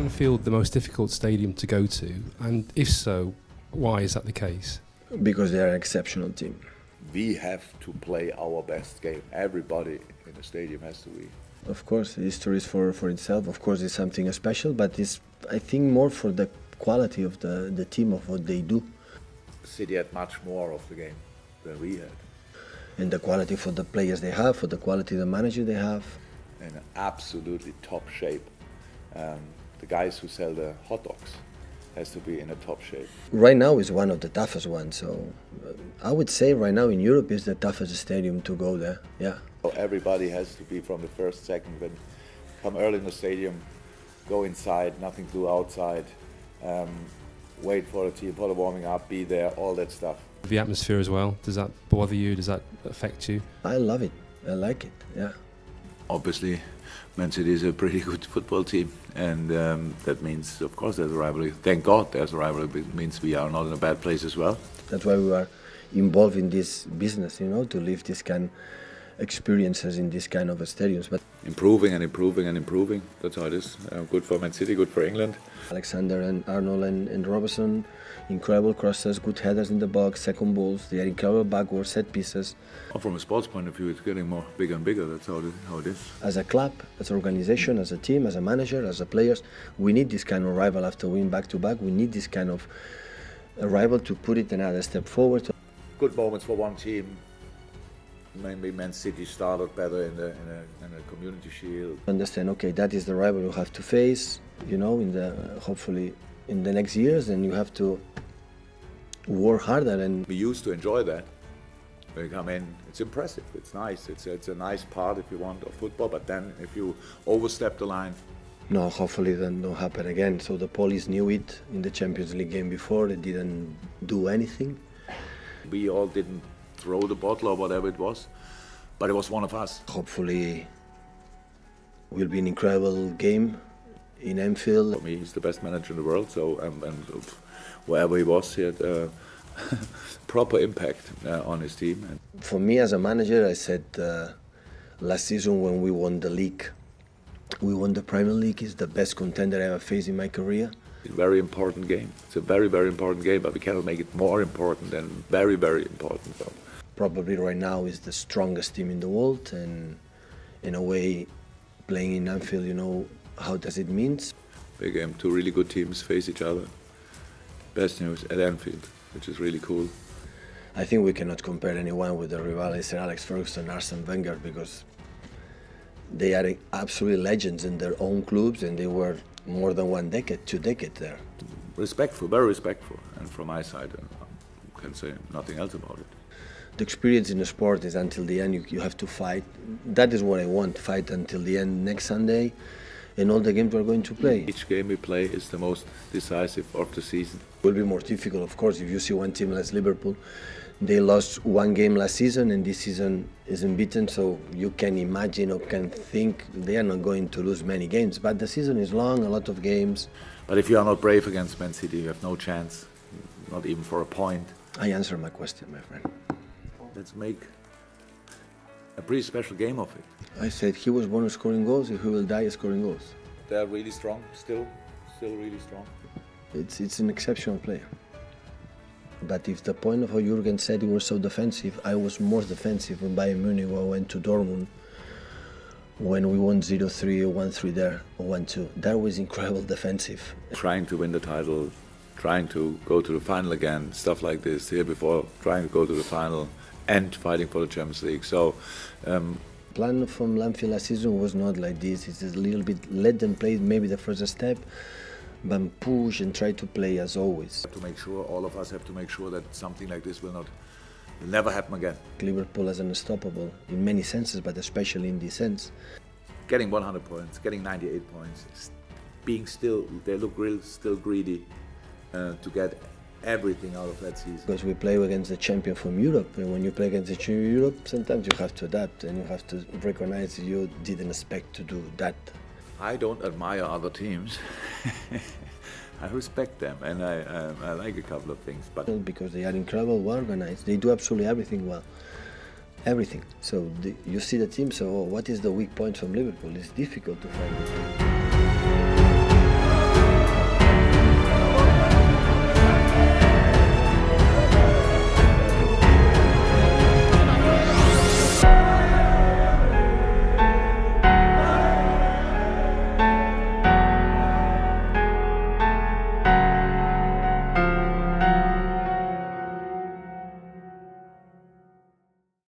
Anfield the most difficult stadium to go to? And if so, why is that the case? Because they are an exceptional team. We have to play our best game. Everybody in the stadium has to be. Of course, history is for itself. Of course, it's something special, but it's, I think, more for the quality of the team, of what they do. City had much more of the game than we had. And the quality for the players they have, for the quality of the manager they have. In absolutely top shape. The guys who sell the hot dogs has to be in a top shape. Right now is one of the toughest ones, so I would say right now in Europe is the toughest stadium to go there, yeah. Everybody has to be from the first second, when come early in the stadium, go inside, nothing to do outside, wait for the team, for the warming up, be there, all that stuff. The atmosphere as well, does that bother you, does that affect you? I love it, I like it, yeah. Obviously, Man City is a pretty good football team, and that means, of course, there's a rivalry. Thank God there's a rivalry. It means we are not in a bad place as well. That's why we are involved in this business, you know, to live this kind of experiences in this kind of stadiums. But improving and improving and improving, that's how it is. Good for Man City, good for England. Alexander and Arnold and Robertson, incredible crosses, good headers in the box, second balls, they are incredible backwards, set pieces. From a sports point of view, it's getting more bigger and bigger, that's how it is. As a club, as an organization, as a team, as a manager, as a players, we need this kind of rival after win back-to-back. We need this kind of rival to put it another step forward. Good moments for one team. Maybe Man City started better in the Community Shield. Understand, okay, that is the rival you have to face, you know, hopefully in the next years, and you have to work harder. And we used to enjoy that. When you come in, it's impressive, it's nice, it's a nice part, if you want, of football, but then if you overstep the line. No, hopefully that don't happen again. So the police knew it in the Champions League game before, they didn't do anything. We all didn't throw the bottle or whatever it was, but it was one of us. Hopefully it will be an incredible game in Anfield. For me, he's the best manager in the world, so and wherever he was, he had proper impact on his team. For me as a manager, I said last season when we won the league, we won the Premier League, is the best contender I ever faced in my career. It's a very important game. It's a very, very important game, but we cannot make it more important than very, very important. So. Probably right now is the strongest team in the world, and in a way, playing in Anfield, you know, how does it mean? Big game, two really good teams face each other. Best news at Anfield, which is really cool. I think we cannot compare anyone with the rivals, Sir Alex Ferguson and Arsene Wenger, because they are absolutely legends in their own clubs, and they were more than 1 decade, 2 decades there. Respectful, very respectful, and from my side, I can say nothing else about it. The experience in the sport is until the end, you have to fight. That is what I want, fight until the end next Sunday, and all the games we're going to play. Each game we play is the most decisive of the season. It will be more difficult, of course, if you see one team like Liverpool. They lost 1 game last season, and this season is unbeaten, so you can imagine or can think they are not going to lose many games. But the season is long, a lot of games. But if you are not brave against Man City, you have no chance, not even for a point. I answered my question, my friend. Let's make a pretty special game of it. I said he was born scoring goals, he will die scoring goals. They are really strong, still really strong. It's an exceptional player. But if the point of how Jurgen said he was so defensive, I was more defensive when Bayern Munich when I went to Dortmund, when we won 0-3 or 1-3 there, or 1-2. That was incredible defensive. Trying to win the title, trying to go to the final again, stuff like this, here before, trying to go to the final and fighting for the Champions League. So, plan from Anfield last season was not like this. It's a little bit, let them play maybe the first step, but push and try to play as always. To make sure, all of us have to make sure that something like this will never happen again. Liverpool is unstoppable in many senses, but especially in this sense. Getting 100 points, getting 98 points, being still, they look still greedy to get everything out of that season. Because we play against the champion from Europe, and when you play against the champion from Europe, sometimes you have to adapt and you have to recognize you didn't expect to do that. I don't admire other teams. I respect them, and I like a couple of things. But because they are incredible, well organized, they do absolutely everything well. Everything. So you see the team, so what is the weak point from Liverpool? It's difficult to find it.